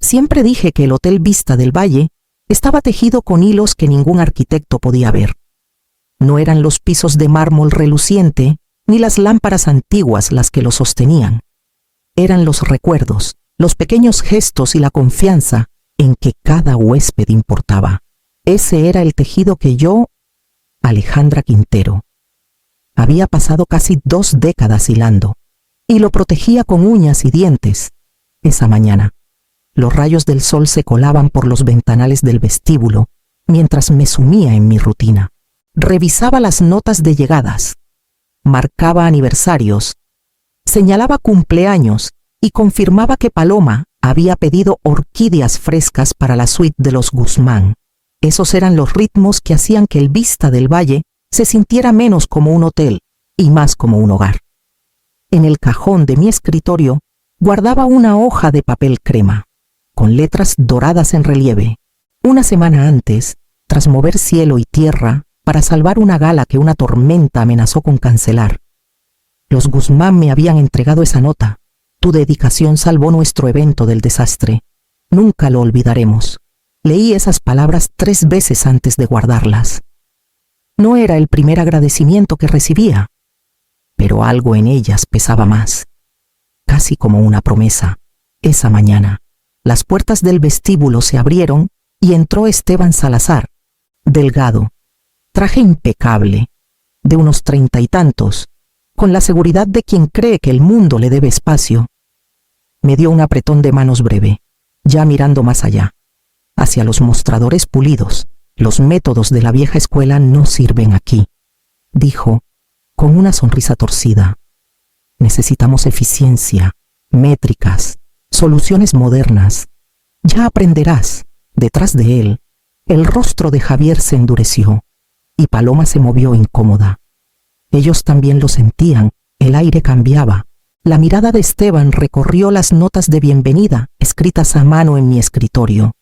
Siempre dije que el Hotel Vista del Valle estaba tejido con hilos que ningún arquitecto podía ver. No eran los pisos de mármol reluciente ni las lámparas antiguas las que lo sostenían. Eran los recuerdos, los pequeños gestos y la confianza en que cada huésped importaba. Ese era el tejido que yo, Alejandra Quintero, había pasado casi 2 décadas hilando, y lo protegía con uñas y dientes. Esa mañana, los rayos del sol se colaban por los ventanales del vestíbulo mientras me sumía en mi rutina. Revisaba las notas de llegadas, marcaba aniversarios, señalaba cumpleaños y confirmaba que Paloma había pedido orquídeas frescas para la suite de los Guzmán. Esos eran los ritmos que hacían que el Vista del Valle se sintiera menos como un hotel y más como un hogar. En el cajón de mi escritorio guardaba una hoja de papel crema, con letras doradas en relieve. Una semana antes, tras mover cielo y tierra para salvar una gala que una tormenta amenazó con cancelar, los Guzmán me habían entregado esa nota. Tu dedicación salvó nuestro evento del desastre. Nunca lo olvidaremos. Leí esas palabras 3 veces antes de guardarlas. No era el primer agradecimiento que recibía, pero algo en ellas pesaba más, casi como una promesa. Esa mañana, las puertas del vestíbulo se abrieron y entró Esteban Salazar, delgado, traje impecable, de unos 30 y tantos, con la seguridad de quien cree que el mundo le debe espacio. Me dio un apretón de manos breve, ya mirando más allá, hacia los mostradores pulidos. Los métodos de la vieja escuela no sirven aquí, dijo, con una sonrisa torcida. Necesitamos eficiencia, métricas, soluciones modernas. Ya aprenderás. Detrás de él, el rostro de Javier se endureció y Paloma se movió incómoda. Ellos también lo sentían, el aire cambiaba. La mirada de Esteban recorrió las notas de bienvenida escritas a mano en mi escritorio,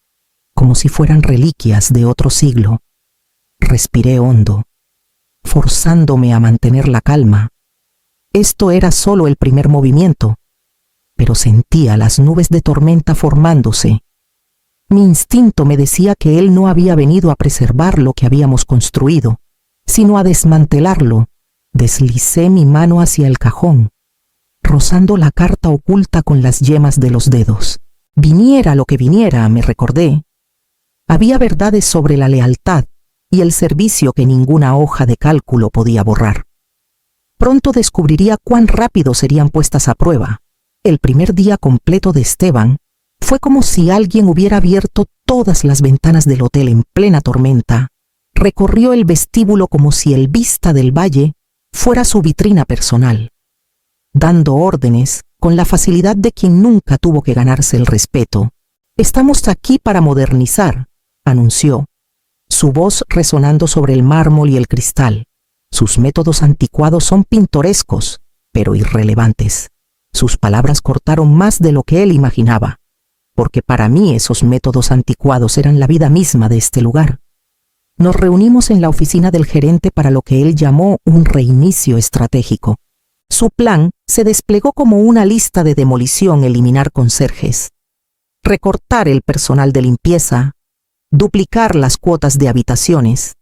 como si fueran reliquias de otro siglo. Respiré hondo, forzándome a mantener la calma. Esto era solo el primer movimiento, pero sentía las nubes de tormenta formándose. Mi instinto me decía que él no había venido a preservar lo que habíamos construido, sino a desmantelarlo. Deslicé mi mano hacia el cajón, rozando la carta oculta con las yemas de los dedos. Viniera lo que viniera, me recordé, había verdades sobre la lealtad y el servicio que ninguna hoja de cálculo podía borrar. Pronto descubriría cuán rápido serían puestas a prueba. El primer día completo de Esteban fue como si alguien hubiera abierto todas las ventanas del hotel en plena tormenta. Recorrió el vestíbulo como si el Vista del Valle fuera su vitrina personal, dando órdenes con la facilidad de quien nunca tuvo que ganarse el respeto. Estamos aquí para modernizar, anunció, su voz resonando sobre el mármol y el cristal. Sus métodos anticuados son pintorescos, pero irrelevantes. Sus palabras cortaron más de lo que él imaginaba, porque para mí esos métodos anticuados eran la vida misma de este lugar. Nos reunimos en la oficina del gerente para lo que él llamó un reinicio estratégico. Su plan se desplegó como una lista de demolición: eliminar conserjes, recortar el personal de limpieza, duplicar las cuotas de habitaciones,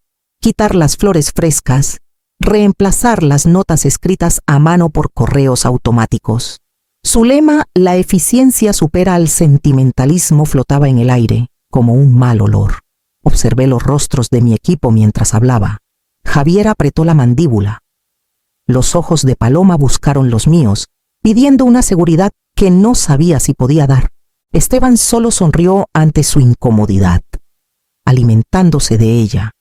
quitar las flores frescas, reemplazar las notas escritas a mano por correos automáticos. Su lema, la eficiencia supera al sentimentalismo, flotaba en el aire como un mal olor. Observé los rostros de mi equipo mientras hablaba. Javier apretó la mandíbula. Los ojos de Paloma buscaron los míos, pidiendo una seguridad que no sabía si podía dar. Esteban solo sonrió ante su incomodidad, alimentándose de ella.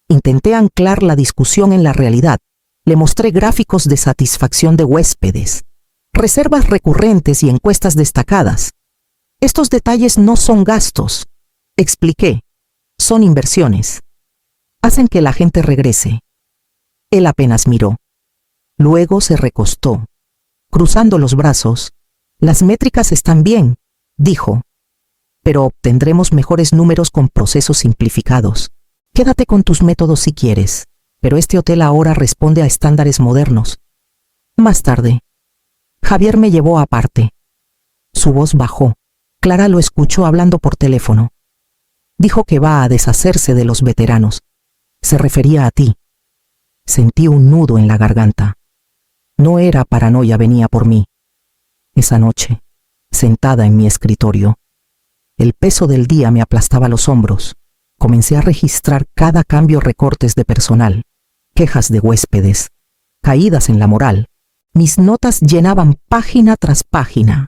Intenté anclar la discusión en la realidad. Le mostré gráficos de satisfacción de huéspedes, reservas recurrentes y encuestas destacadas. Estos detalles no son gastos, expliqué, son inversiones. Hacen que la gente regrese. Él apenas miró. Luego se recostó, cruzando los brazos. Las métricas están bien, dijo, pero obtendremos mejores números con procesos simplificados. Quédate con tus métodos si quieres, pero este hotel ahora responde a estándares modernos. Más tarde, Javier me llevó aparte. Su voz bajó, Clara lo escuchó hablando por teléfono. Dijo que va a deshacerse de los veteranos. Se refería a ti. Sentí un nudo en la garganta. No era paranoia, venía por mí. Esa noche, sentada en mi escritorio, el peso del día me aplastaba los hombros. Comencé a registrar cada cambio, recortes de personal, quejas de huéspedes, caídas en la moral. Mis notas llenaban página tras página.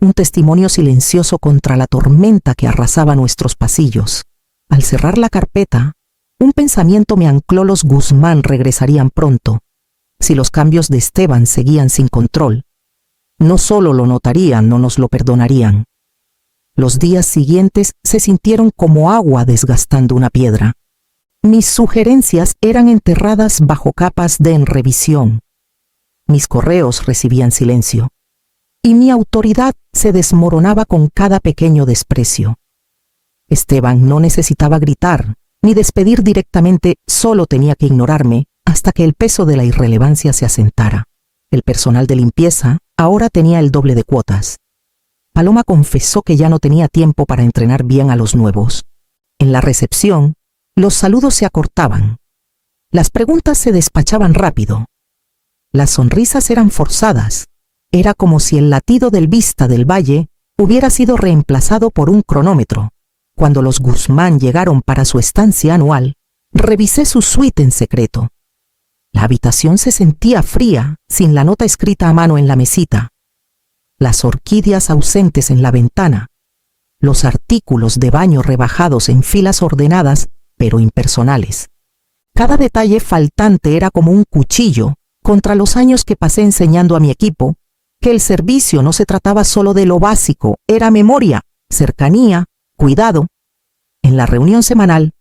Un testimonio silencioso contra la tormenta que arrasaba nuestros pasillos. Al cerrar la carpeta, un pensamiento me ancló: los Guzmán regresarían pronto. Si los cambios de Esteban seguían sin control, no solo lo notarían, no nos lo perdonarían. Los días siguientes se sintieron como agua desgastando una piedra. Mis sugerencias eran enterradas bajo capas de en revisión. Mis correos recibían silencio. Y mi autoridad se desmoronaba con cada pequeño desprecio. Esteban no necesitaba gritar ni despedir directamente, solo tenía que ignorarme hasta que el peso de la irrelevancia se asentara. El personal de limpieza ahora tenía el doble de cuotas. Paloma confesó que ya no tenía tiempo para entrenar bien a los nuevos. En la recepción, los saludos se acortaban. Las preguntas se despachaban rápido. Las sonrisas eran forzadas. Era como si el latido del Vista del Valle hubiera sido reemplazado por un cronómetro. Cuando los Guzmán llegaron para su estancia anual, revisé su suite en secreto. La habitación se sentía fría, sin la nota escrita a mano en la mesita. Las orquídeas ausentes en la ventana. Los artículos de baño rebajados en filas ordenadas, pero impersonales. Cada detalle faltante era como un cuchillo contra los años que pasé enseñando a mi equipo que el servicio no se trataba solo de lo básico, era memoria, cercanía, cuidado. En la reunión semanal,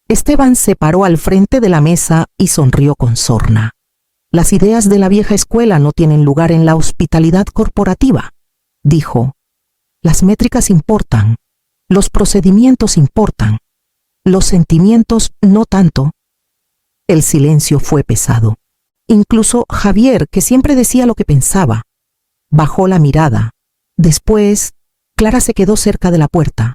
Esteban se paró al frente de la mesa y sonrió con sorna. Las ideas de la vieja escuela no tienen lugar en la hospitalidad corporativa, dijo. Las métricas importan, los procedimientos importan, los sentimientos no tanto. El silencio fue pesado. Incluso Javier, que siempre decía lo que pensaba, bajó la mirada. Después, Clara se quedó cerca de la puerta.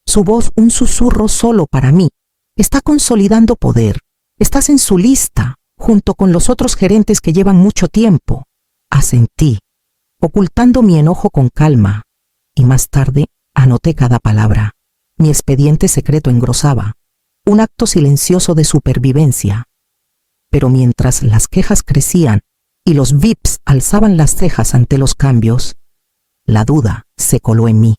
Su voz un susurro solo para mí. Está consolidando poder. Estás en su lista, junto con los otros gerentes que llevan mucho tiempo. Asentí, ocultando mi enojo con calma, y más tarde anoté cada palabra. Mi expediente secreto engrosaba, un acto silencioso de supervivencia. Pero mientras las quejas crecían y los VIPs alzaban las cejas ante los cambios, la duda se coló en mí.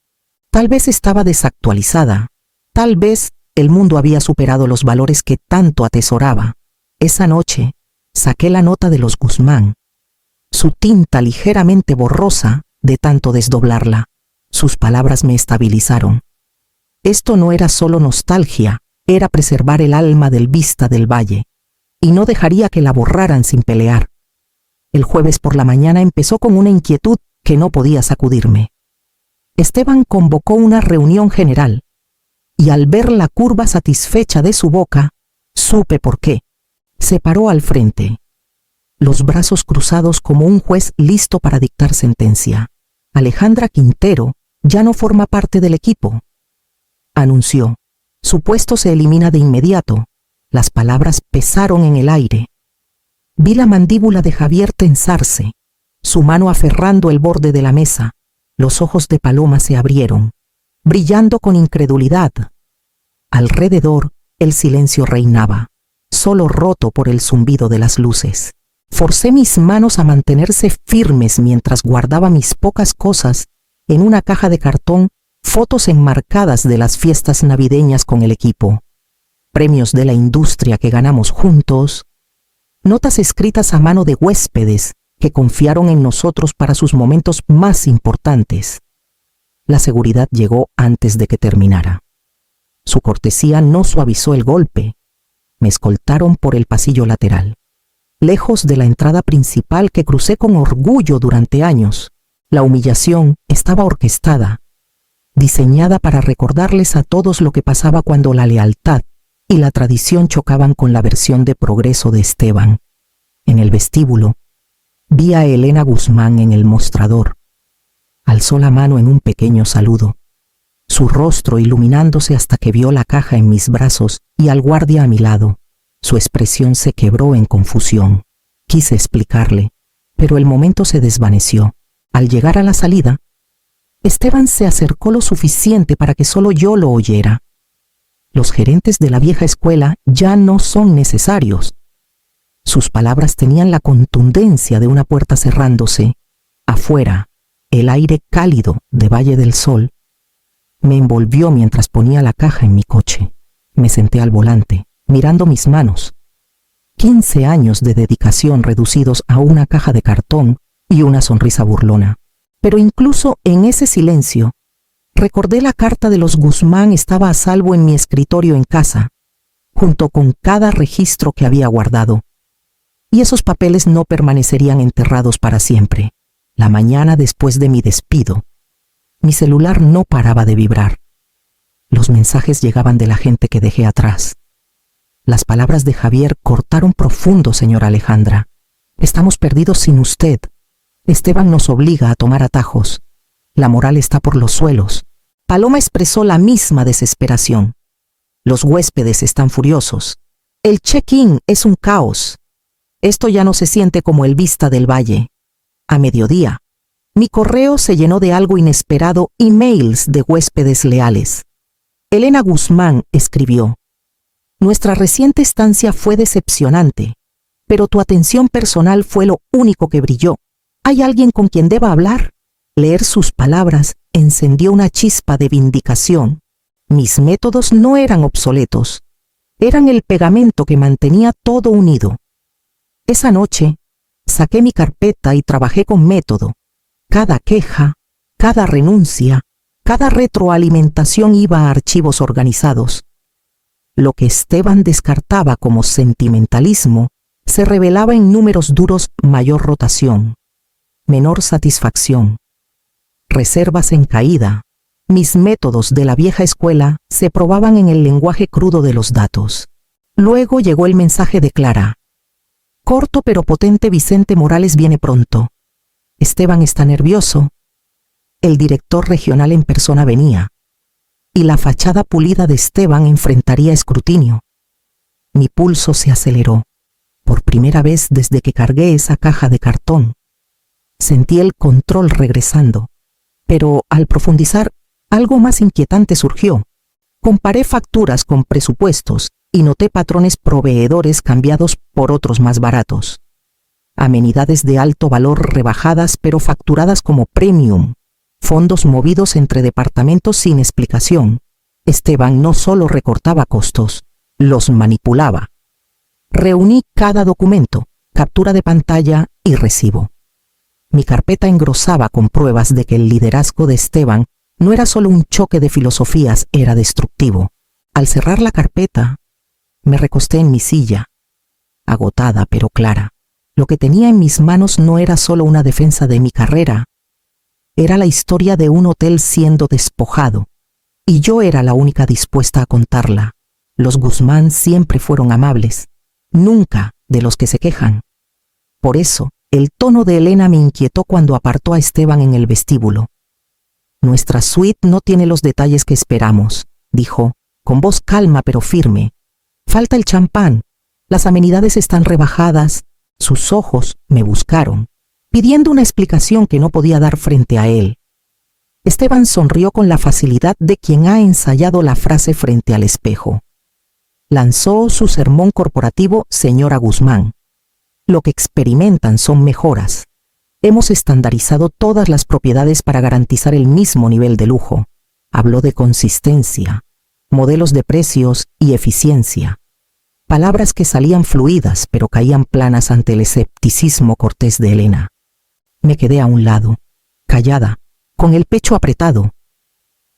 Tal vez estaba desactualizada, tal vez el mundo había superado los valores que tanto atesoraba. Esa noche saqué la nota de los Guzmán, su tinta ligeramente borrosa de tanto desdoblarla. Sus palabras me estabilizaron. Esto no era solo nostalgia, era preservar el alma del Vista del Valle, y no dejaría que la borraran sin pelear. El jueves por la mañana empezó con una inquietud que no podía sacudirme. Esteban convocó una reunión general, y al ver la curva satisfecha de su boca, supe por qué. Se paró al frente, los brazos cruzados como un juez listo para dictar sentencia. Alejandra Quintero ya no forma parte del equipo, anunció. Su puesto se elimina de inmediato. Las palabras pesaron en el aire. Vi la mandíbula de Javier tensarse, su mano aferrando el borde de la mesa. Los ojos de Paloma se abrieron, brillando con incredulidad. Alrededor, el silencio reinaba, solo roto por el zumbido de las luces. Forcé mis manos a mantenerse firmes mientras guardaba mis pocas cosas en una caja de cartón, fotos enmarcadas de las fiestas navideñas con el equipo, premios de la industria que ganamos juntos, notas escritas a mano de huéspedes que confiaron en nosotros para sus momentos más importantes. La seguridad llegó antes de que terminara. Su cortesía no suavizó el golpe. Me escoltaron por el pasillo lateral, lejos de la entrada principal que crucé con orgullo durante años. La humillación estaba orquestada, diseñada para recordarles a todos lo que pasaba cuando la lealtad y la tradición chocaban con la versión de progreso de Esteban. En el vestíbulo, vi a Elena Guzmán en el mostrador. Alzó la mano en un pequeño saludo, su rostro iluminándose hasta que vio la caja en mis brazos y al guardia a mi lado. Su expresión se quebró en confusión. Quise explicarle, pero el momento se desvaneció. Al llegar a la salida, Esteban se acercó lo suficiente para que solo yo lo oyera. Los gerentes de la vieja escuela ya no son necesarios. Sus palabras tenían la contundencia de una puerta cerrándose. Afuera, el aire cálido de Valle del Sol me envolvió mientras ponía la caja en mi coche. Me senté al volante, mirando mis manos. 15 años de dedicación reducidos a una caja de cartón y una sonrisa burlona. Pero incluso en ese silencio, recordé la carta de los Guzmán estaba a salvo en mi escritorio en casa, junto con cada registro que había guardado. Y esos papeles no permanecerían enterrados para siempre. La mañana después de mi despido, mi celular no paraba de vibrar. Los mensajes llegaban de la gente que dejé atrás. Las palabras de Javier cortaron profundo, señora Alejandra. Estamos perdidos sin usted. Esteban nos obliga a tomar atajos. La moral está por los suelos. Paloma expresó la misma desesperación. Los huéspedes están furiosos. El check-in es un caos. Esto ya no se siente como el Vista del Valle. A mediodía, mi correo se llenó de algo inesperado y mails de huéspedes leales. Elena Guzmán escribió: nuestra reciente estancia fue decepcionante, pero tu atención personal fue lo único que brilló. ¿Hay alguien con quien deba hablar? Leer sus palabras encendió una chispa de vindicación. Mis métodos no eran obsoletos. Eran el pegamento que mantenía todo unido. Esa noche, saqué mi carpeta y trabajé con método. Cada queja, cada renuncia, cada retroalimentación iba a archivos organizados. Lo que Esteban descartaba como sentimentalismo se revelaba en números duros: mayor rotación, menor satisfacción, reservas en caída. Mis métodos de la vieja escuela se probaban en el lenguaje crudo de los datos. Luego llegó el mensaje de Clara. Corto pero potente: Vicente Morales viene pronto. Esteban está nervioso. El director regional en persona venía, y la fachada pulida de Esteban enfrentaría escrutinio. Mi pulso se aceleró. Por primera vez desde que cargué esa caja de cartón, sentí el control regresando. Pero al profundizar, algo más inquietante surgió. Comparé facturas con presupuestos y noté patrones: proveedores cambiados por otros más baratos. Amenidades de alto valor rebajadas pero facturadas como premium. Fondos movidos entre departamentos sin explicación. Esteban no solo recortaba costos, los manipulaba. Reuní cada documento, captura de pantalla y recibo. Mi carpeta engrosaba con pruebas de que el liderazgo de Esteban no era solo un choque de filosofías, era destructivo. Al cerrar la carpeta, me recosté en mi silla, agotada pero clara. Lo que tenía en mis manos no era solo una defensa de mi carrera, era la historia de un hotel siendo despojado, y yo era la única dispuesta a contarla. Los Guzmán siempre fueron amables, nunca de los que se quejan. Por eso, el tono de Elena me inquietó cuando apartó a Esteban en el vestíbulo. Nuestra suite no tiene los detalles que esperamos, dijo, con voz calma pero firme. Falta el champán, las amenidades están rebajadas. Sus ojos me buscaron, pidiendo una explicación que no podía dar frente a él. Esteban sonrió con la facilidad de quien ha ensayado la frase frente al espejo. Lanzó su sermón corporativo: señora Guzmán, lo que experimentan son mejoras. Hemos estandarizado todas las propiedades para garantizar el mismo nivel de lujo. Habló de consistencia, modelos de precios y eficiencia. Palabras que salían fluidas pero caían planas ante el escepticismo cortés de Elena. Me quedé a un lado, callada, con el pecho apretado.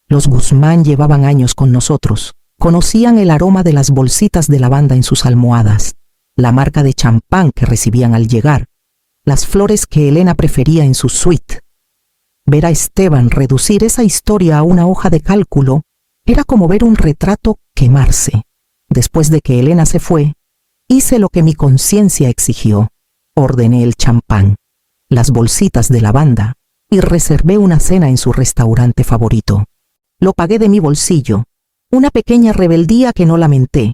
Los Guzmán llevaban años con nosotros. Conocían el aroma de las bolsitas de lavanda en sus almohadas, la marca de champán que recibían al llegar, las flores que Elena prefería en su suite. Ver a Esteban reducir esa historia a una hoja de cálculo era como ver un retrato quemarse. Después de que Elena se fue, hice lo que mi conciencia exigió. Ordené el champán, las bolsitas de lavanda y reservé una cena en su restaurante favorito. Lo pagué de mi bolsillo, una pequeña rebeldía que no lamenté.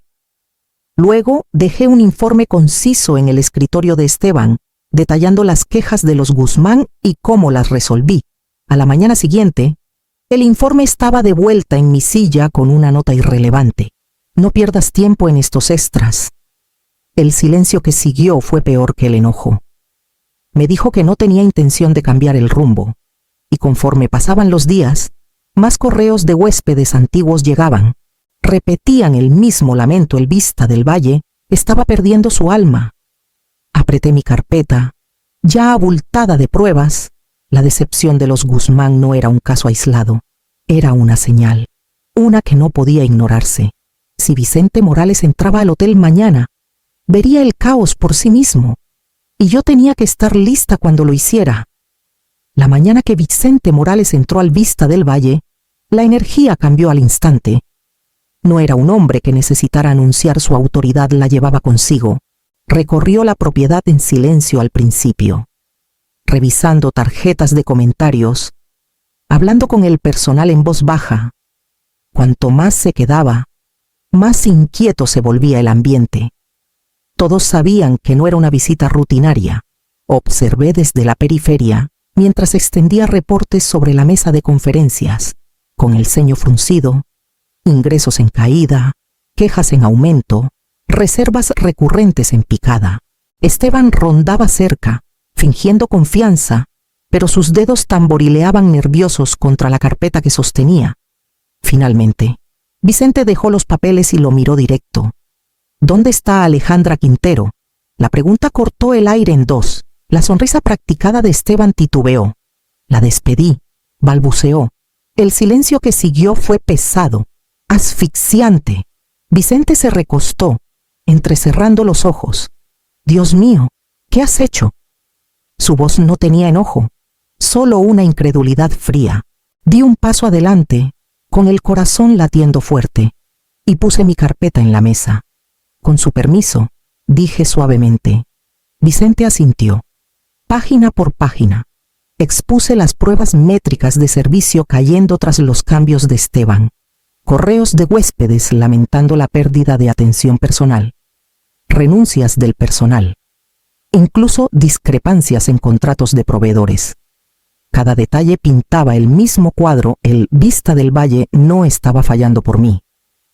Luego dejé un informe conciso en el escritorio de Esteban, detallando las quejas de los Guzmán y cómo las resolví. A la mañana siguiente, el informe estaba de vuelta en mi silla con una nota irrelevante. No pierdas tiempo en estos extras. El silencio que siguió fue peor que el enojo. Me dijo que no tenía intención de cambiar el rumbo, y conforme pasaban los días, más correos de huéspedes antiguos llegaban. Repetían el mismo lamento. El Vista del Valle estaba perdiendo su alma. Apreté mi carpeta, ya abultada de pruebas. La decepción de los Guzmán no era un caso aislado, era una señal, una que no podía ignorarse. Si Vicente Morales entraba al hotel mañana, vería el caos por sí mismo, y yo tenía que estar lista cuando lo hiciera. La mañana que Vicente Morales entró al Vista del Valle, la energía cambió al instante. No era un hombre que necesitara anunciar su autoridad, la llevaba consigo. Recorrió la propiedad en silencio al principio, revisando tarjetas de comentarios, hablando con el personal en voz baja. Cuanto más se quedaba, más inquieto se volvía el ambiente. Todos sabían que no era una visita rutinaria. Observé desde la periferia, mientras extendía reportes sobre la mesa de conferencias, con el ceño fruncido, ingresos en caída, quejas en aumento, reservas recurrentes en picada. Esteban rondaba cerca, fingiendo confianza, pero sus dedos tamborileaban nerviosos contra la carpeta que sostenía. Finalmente, Vicente dejó los papeles y lo miró directo. ¿Dónde está Alejandra Quintero? La pregunta cortó el aire en dos. La sonrisa practicada de Esteban titubeó. La despedí, balbuceó. El silencio que siguió fue pesado, asfixiante. Vicente se recostó, entrecerrando los ojos. Dios mío, ¿qué has hecho? Su voz no tenía enojo, solo una incredulidad fría. Di un paso adelante, con el corazón latiendo fuerte, y puse mi carpeta en la mesa. Con su permiso, dije suavemente. Vicente asintió. Página por página, expuse las pruebas métricas de servicio cayendo tras los cambios de Esteban. Correos de huéspedes lamentando la pérdida de atención personal. Renuncias del personal. Incluso discrepancias en contratos de proveedores. Cada detalle pintaba el mismo cuadro. El Vista del Valle no estaba fallando por mí.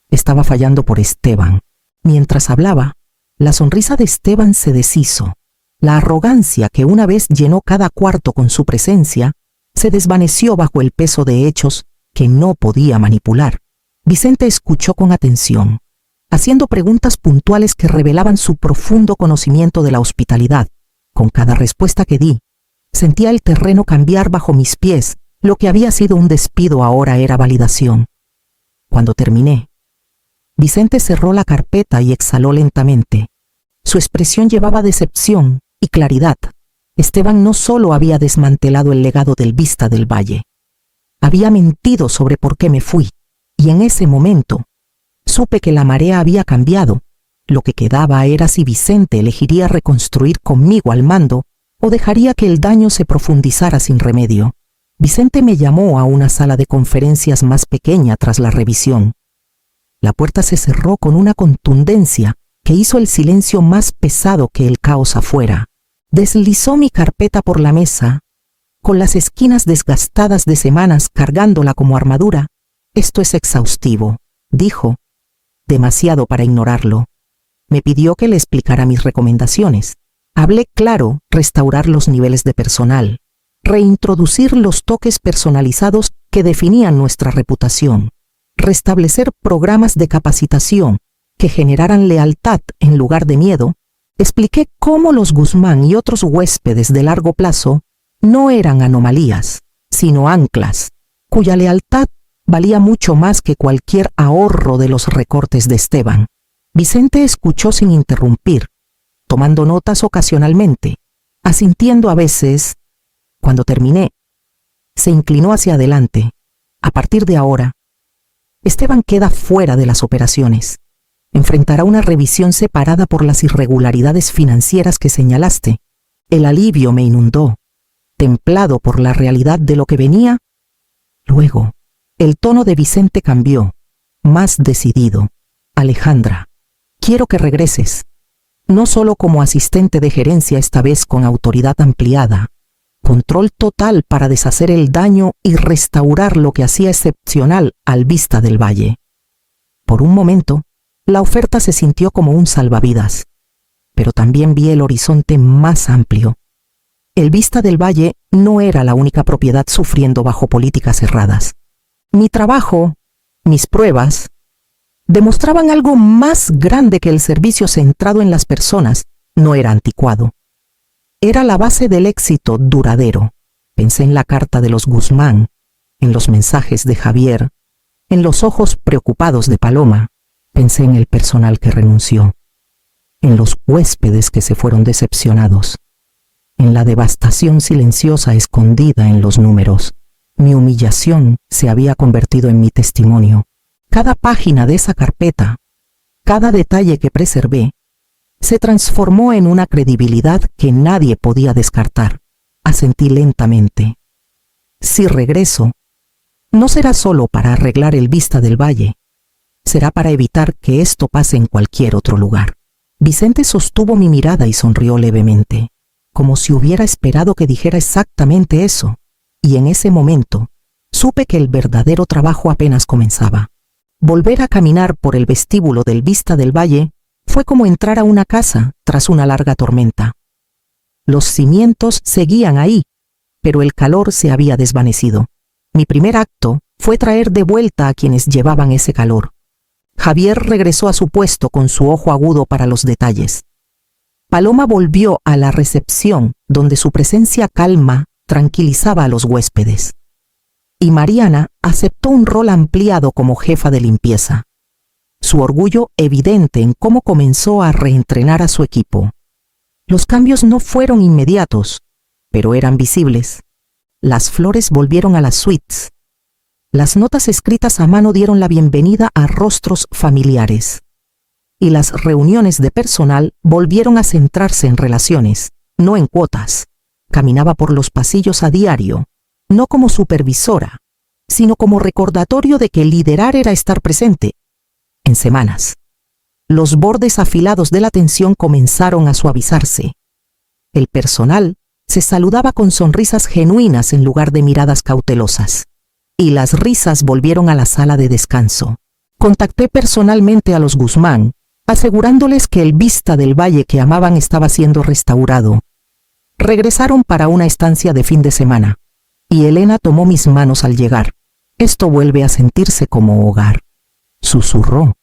Estaba fallando por Esteban. Mientras hablaba, la sonrisa de Esteban se deshizo. La arrogancia que una vez llenó cada cuarto con su presencia se desvaneció bajo el peso de hechos que no podía manipular. Vicente escuchó con atención, haciendo preguntas puntuales que revelaban su profundo conocimiento de la hospitalidad. Con cada respuesta que di, sentía el terreno cambiar bajo mis pies. Lo que había sido un despido ahora era validación. Cuando terminé, Vicente cerró la carpeta y exhaló lentamente. Su expresión llevaba decepción y claridad. Esteban no solo había desmantelado el legado del Vista del Valle, había mentido sobre por qué me fui, y en ese momento supe que la marea había cambiado. Lo que quedaba era si Vicente elegiría reconstruir conmigo al mando o dejaría que el daño se profundizara sin remedio. Vicente me llamó a una sala de conferencias más pequeña tras la revisión. La puerta se cerró con una contundencia que hizo el silencio más pesado que el caos afuera. Deslizó mi carpeta por la mesa, con las esquinas desgastadas de semanas cargándola como armadura. Esto es exhaustivo, dijo, demasiado para ignorarlo. Me pidió que le explicara mis recomendaciones. Hablé claro: restaurar los niveles de personal, reintroducir los toques personalizados que definían nuestra reputación, restablecer programas de capacitación que generaran lealtad en lugar de miedo. Expliqué cómo los Guzmán y otros huéspedes de largo plazo no eran anomalías, sino anclas, cuya lealtad valía mucho más que cualquier ahorro de los recortes de Esteban. Vicente escuchó sin interrumpir, tomando notas ocasionalmente, asintiendo a veces. Cuando terminé, se inclinó hacia adelante. A partir de ahora, Esteban queda fuera de las operaciones. Enfrentará una revisión separada por las irregularidades financieras que señalaste. El alivio me inundó. templado por la realidad de lo que venía. Luego, el tono de Vicente cambió, más decidido. Alejandra, quiero que regreses, no solo como asistente de gerencia, esta vez con autoridad ampliada, control total para deshacer el daño y restaurar lo que hacía excepcional al Vista del Valle. Por un momento, la oferta se sintió como un salvavidas, pero también vi el horizonte más amplio. El Vista del Valle no era la única propiedad sufriendo bajo políticas cerradas. Mi trabajo, mis pruebas, demostraban algo más grande que el servicio centrado en las personas. No era anticuado. Era la base del éxito duradero. Pensé en la carta de los Guzmán, en los mensajes de Javier, en los ojos preocupados de Paloma. Pensé en el personal que renunció, en los huéspedes que se fueron decepcionados, en la devastación silenciosa escondida en los números. Mi humillación se había convertido en mi testimonio. Cada página de esa carpeta, cada detalle que preservé, se transformó en una credibilidad que nadie podía descartar. Asentí lentamente. Si regreso, no será solo para arreglar el Vista del Valle, será para evitar que esto pase en cualquier otro lugar. Vicente sostuvo mi mirada y sonrió levemente, como si hubiera esperado que dijera exactamente eso, y en ese momento supe que el verdadero trabajo apenas comenzaba. Volver a caminar por el vestíbulo del Vista del Valle fue como entrar a una casa tras una larga tormenta. Los cimientos seguían ahí, pero el calor se había desvanecido. Mi primer acto fue traer de vuelta a quienes llevaban ese calor. Javier regresó a su puesto con su ojo agudo para los detalles. Paloma volvió a la recepción, donde su presencia calma tranquilizaba a los huéspedes. Y Mariana aceptó un rol ampliado como jefa de limpieza. Su orgullo evidente en cómo comenzó a reentrenar a su equipo. Los cambios no fueron inmediatos, pero eran visibles. Las flores volvieron a las suites. Las notas escritas a mano dieron la bienvenida a rostros familiares. Y las reuniones de personal volvieron a centrarse en relaciones, no en cuotas. Caminaba por los pasillos a diario, no como supervisora, sino como recordatorio de que liderar era estar presente. En semanas, los bordes afilados de la tensión comenzaron a suavizarse. El personal se saludaba con sonrisas genuinas en lugar de miradas cautelosas. Y las risas volvieron a la sala de descanso. Contacté personalmente a los Guzmán, asegurándoles que el Vista del Valle que amaban estaba siendo restaurado. Regresaron para una estancia de fin de semana, y Elena tomó mis manos al llegar. Esto vuelve a sentirse como hogar, susurró.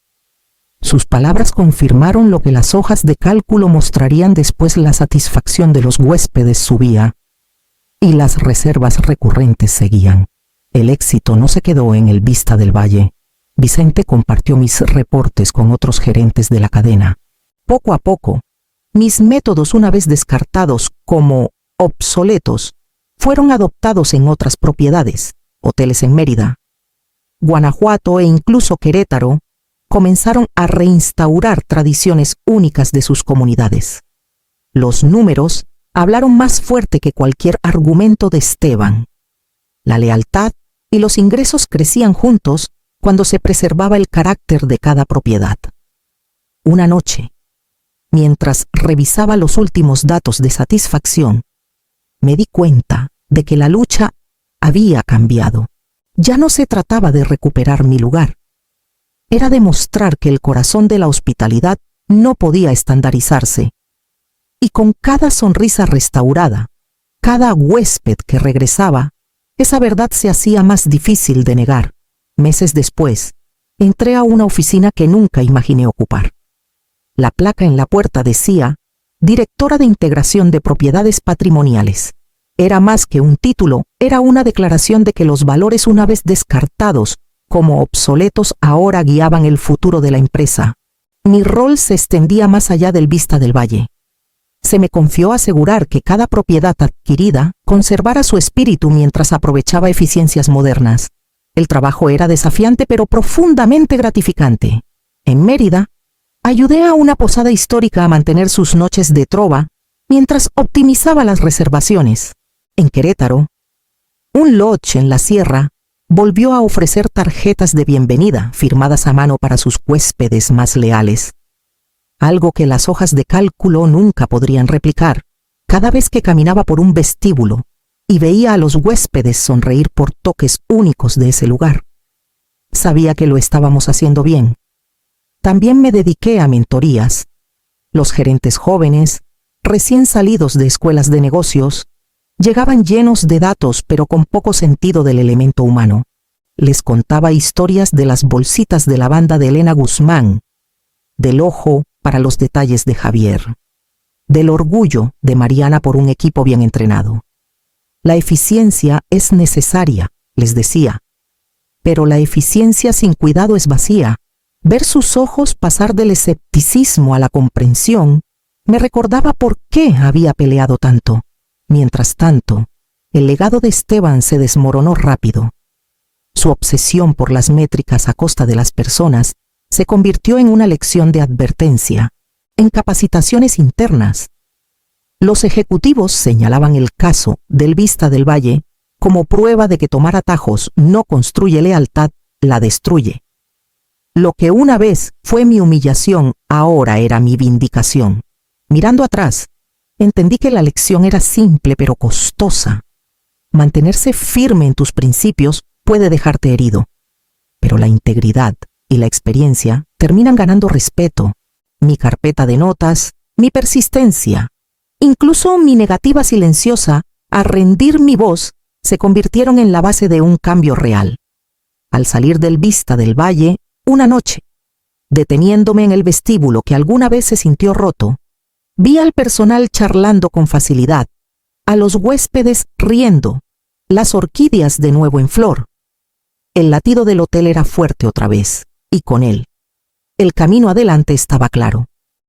Sus palabras confirmaron lo que las hojas de cálculo mostrarían después. La satisfacción de los huéspedes subía, y las reservas recurrentes seguían. El éxito no se quedó en el Vista del Valle. Vicente compartió mis reportes con otros gerentes de la cadena. Poco a poco, mis métodos, una vez descartados como obsoletos, fueron adoptados en otras propiedades. Hoteles en Mérida, Guanajuato e incluso Querétaro comenzaron a reinstaurar tradiciones únicas de sus comunidades. Los números hablaron más fuerte que cualquier argumento de Esteban. La lealtad y los ingresos crecían juntos cuando se preservaba el carácter de cada propiedad. Una noche, mientras revisaba los últimos datos de satisfacción, me di cuenta de que la lucha había cambiado. Ya no se trataba de recuperar mi lugar. Era demostrar que el corazón de la hospitalidad no podía estandarizarse. Y con cada sonrisa restaurada, cada huésped que regresaba, esa verdad se hacía más difícil de negar. Meses después, entré a una oficina que nunca imaginé ocupar. La placa en la puerta decía, Directora de Integración de Propiedades Patrimoniales. Era más que un título, era una declaración de que los valores una vez descartados como obsoletos ahora guiaban el futuro de la empresa. Mi rol se extendía más allá del Vista del Valle. Se me confió asegurar que cada propiedad adquirida conservara su espíritu mientras aprovechaba eficiencias modernas. El trabajo era desafiante pero profundamente gratificante. En Mérida, ayudé a una posada histórica a mantener sus noches de trova mientras optimizaba las reservaciones. En Querétaro, un lodge en la sierra volvió a ofrecer tarjetas de bienvenida firmadas a mano para sus huéspedes más leales, algo que las hojas de cálculo nunca podrían replicar. Cada vez que caminaba por un vestíbulo y veía a los huéspedes sonreír por toques únicos de ese lugar, sabía que lo estábamos haciendo bien. También me dediqué a mentorías. Los gerentes jóvenes, recién salidos de escuelas de negocios, llegaban llenos de datos pero con poco sentido del elemento humano. Les contaba historias de las bolsitas de lavanda de Elena Guzmán, del ojo para los detalles de Javier, del orgullo de Mariana por un equipo bien entrenado. La eficiencia es necesaria, les decía, pero la eficiencia sin cuidado es vacía. Ver sus ojos pasar del escepticismo a la comprensión me recordaba por qué había peleado tanto. Mientras tanto, el legado de Esteban se desmoronó rápido. Su obsesión por las métricas a costa de las personas se convirtió en una lección de advertencia, en capacitaciones internas. Los ejecutivos señalaban el caso del Vista del Valle como prueba de que tomar atajos no construye lealtad, la destruye. Lo que una vez fue mi humillación, ahora era mi vindicación. Mirando atrás, entendí que la lección era simple pero costosa. Mantenerse firme en tus principios puede dejarte herido, pero la integridad y la experiencia terminan ganando respeto. Mi carpeta de notas, mi persistencia, incluso mi negativa silenciosa a rendir mi voz se convirtieron en la base de un cambio real. Al salir del Vista del Valle, una noche, deteniéndome en el vestíbulo que alguna vez se sintió roto, vi al personal charlando con facilidad, a los huéspedes riendo, las orquídeas de nuevo en flor. El latido del hotel era fuerte otra vez, y con él, el camino adelante estaba claro.